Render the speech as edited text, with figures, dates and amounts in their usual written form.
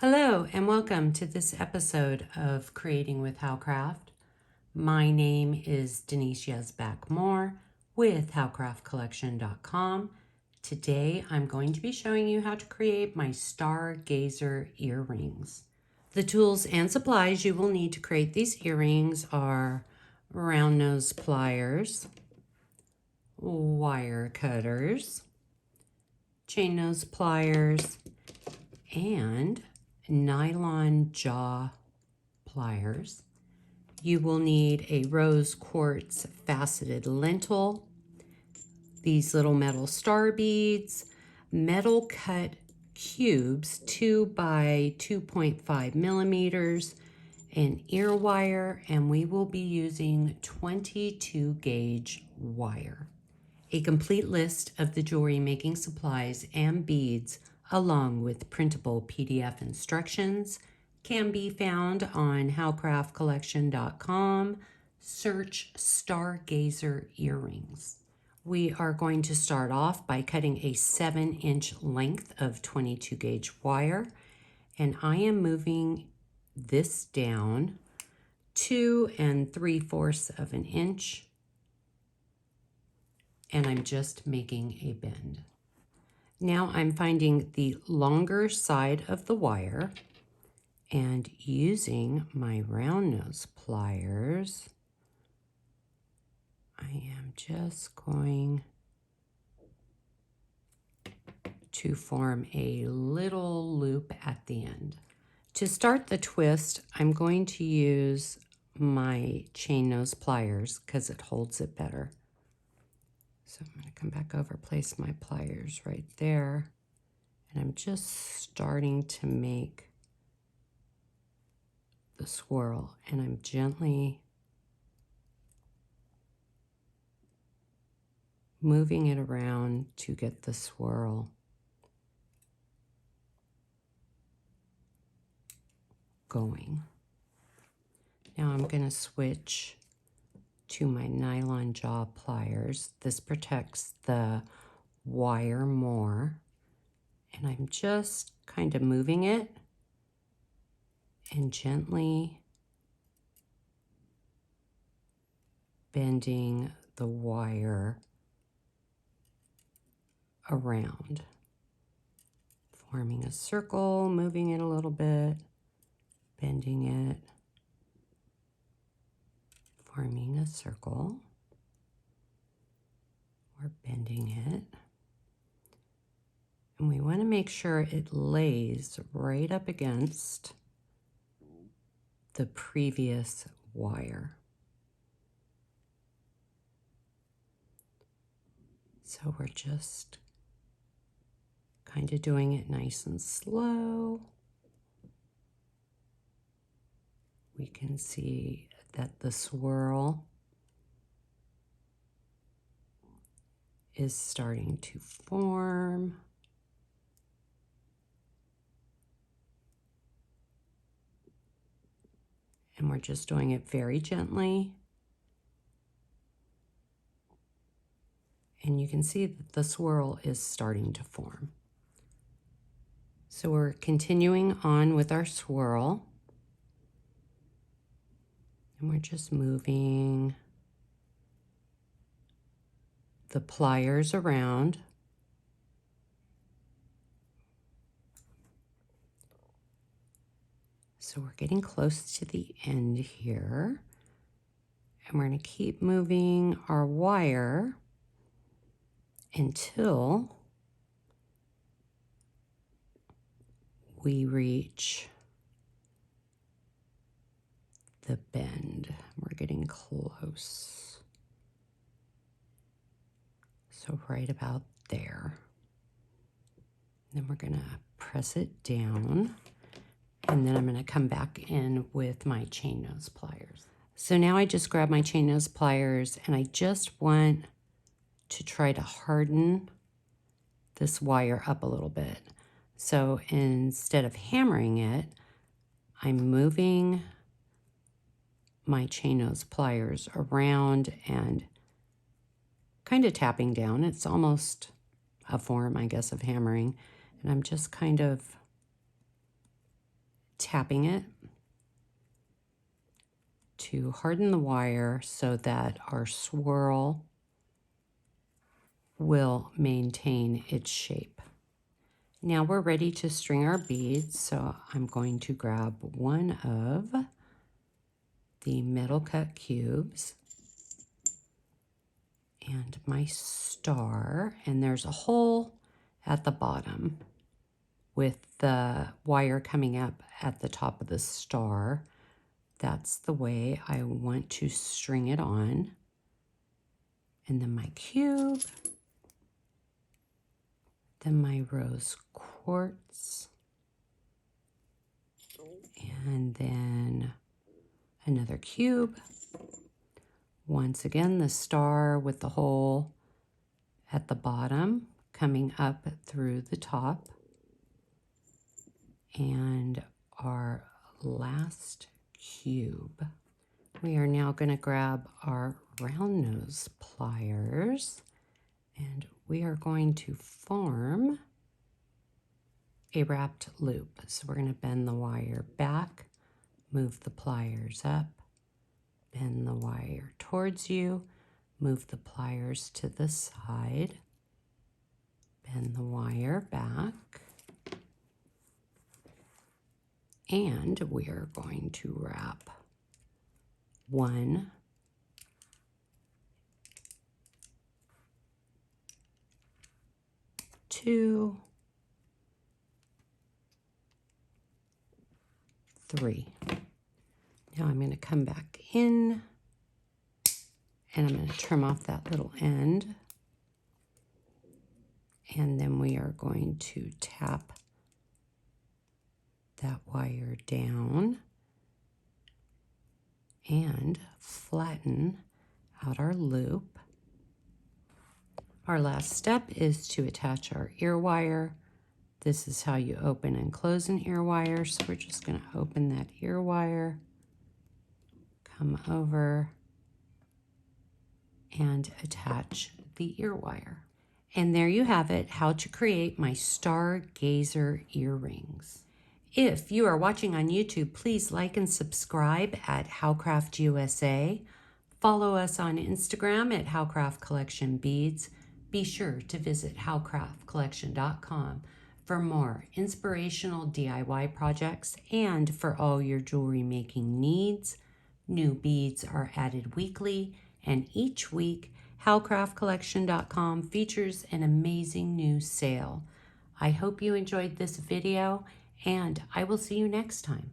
Hello and welcome to this episode of Creating with Howcraft. My name is Denise Yesback Moore with howcraftcollection.com. Today I'm going to be showing you how to create my stargazer earrings. The tools and supplies you will need to create these earrings are round nose pliers, wire cutters, chain nose pliers, and nylon jaw pliers. You will need a rose quartz faceted lentil, these little metal star beads, metal cut cubes 2 by 2.5 millimeters, an ear wire, and we will be using 22 gauge wire. A complete list of the jewelry making supplies and beads along with printable PDF instructions can be found on howcraftcollection.com. Search Stargazer earrings. We are going to start off by cutting a 7-inch length of 22 gauge wire, and I am moving this down 2 3/4 of an inch, and I'm just making a bend. Now I'm finding the longer side of the wire and using my round nose pliers, I am just going to form a little loop at the end. To start the twist, I'm going to use my chain nose pliers because it holds it better. So I'm going to come back over, place my pliers right there, and I'm just starting to make the swirl, and I'm gently moving it around to get the swirl going. Now I'm going to switch to my nylon jaw pliers. This protects the wire more, and I'm just kind of moving it and gently bending the wire around, forming a circle, moving it a little bit, bending it, forming a circle, or bending it. And we want to make sure it lays right up against the previous wire. So we're just kind of doing it nice and slow. We can see that the swirl is starting to form. And we're just doing it very gently. And you can see that the swirl is starting to form. So we're continuing on with our swirl. And we're just moving the pliers around. So we're getting close to the end here. And we're going to keep moving our wire until we reach the bend. We're getting close. So right about there. Then we're going to press it down, and then I'm going to come back in with my chain nose pliers. So now I just grab my chain nose pliers, and I just want to try to harden this wire up a little bit. So instead of hammering it, I'm moving my chain nose pliers around and kind of tapping down. It's almost a form, I guess, of hammering. And I'm just kind of tapping it to harden the wire so that our swirl will maintain its shape. Now we're ready to string our beads, so I'm going to grab one of the metal cut cubes and my star, and there's a hole at the bottom with the wire coming up at the top of the star. That's the way I want to string it on. And then my cube, then my rose quartz, and then another cube. Once again, the star with the hole at the bottom coming up through the top. And our last cube. We are now going to grab our round nose pliers and we are going to form a wrapped loop. So we're going to bend the wire back, move the pliers up, bend the wire towards you, move the pliers to the side, bend the wire back, and we are going to wrap 1, 2, 3. Now I'm going to come back in and I'm going to trim off that little end. And then we are going to tap that wire down and flatten out our loop. Our last step is to attach our ear wire. This is how you open and close an ear wire. So we're just going to open that ear wire, come over, and attach the ear wire. And there you have it, how to create my stargazer earrings. If you are watching on YouTube, please like and subscribe at Howcraft USA. Follow us on Instagram at Howcraft Collection Beads. Be sure to visit howcraftcollection.com for more inspirational DIY projects and for all your jewelry making needs. New beads are added weekly, and each week, howcraftcollection.com features an amazing new sale. I hope you enjoyed this video, and I will see you next time.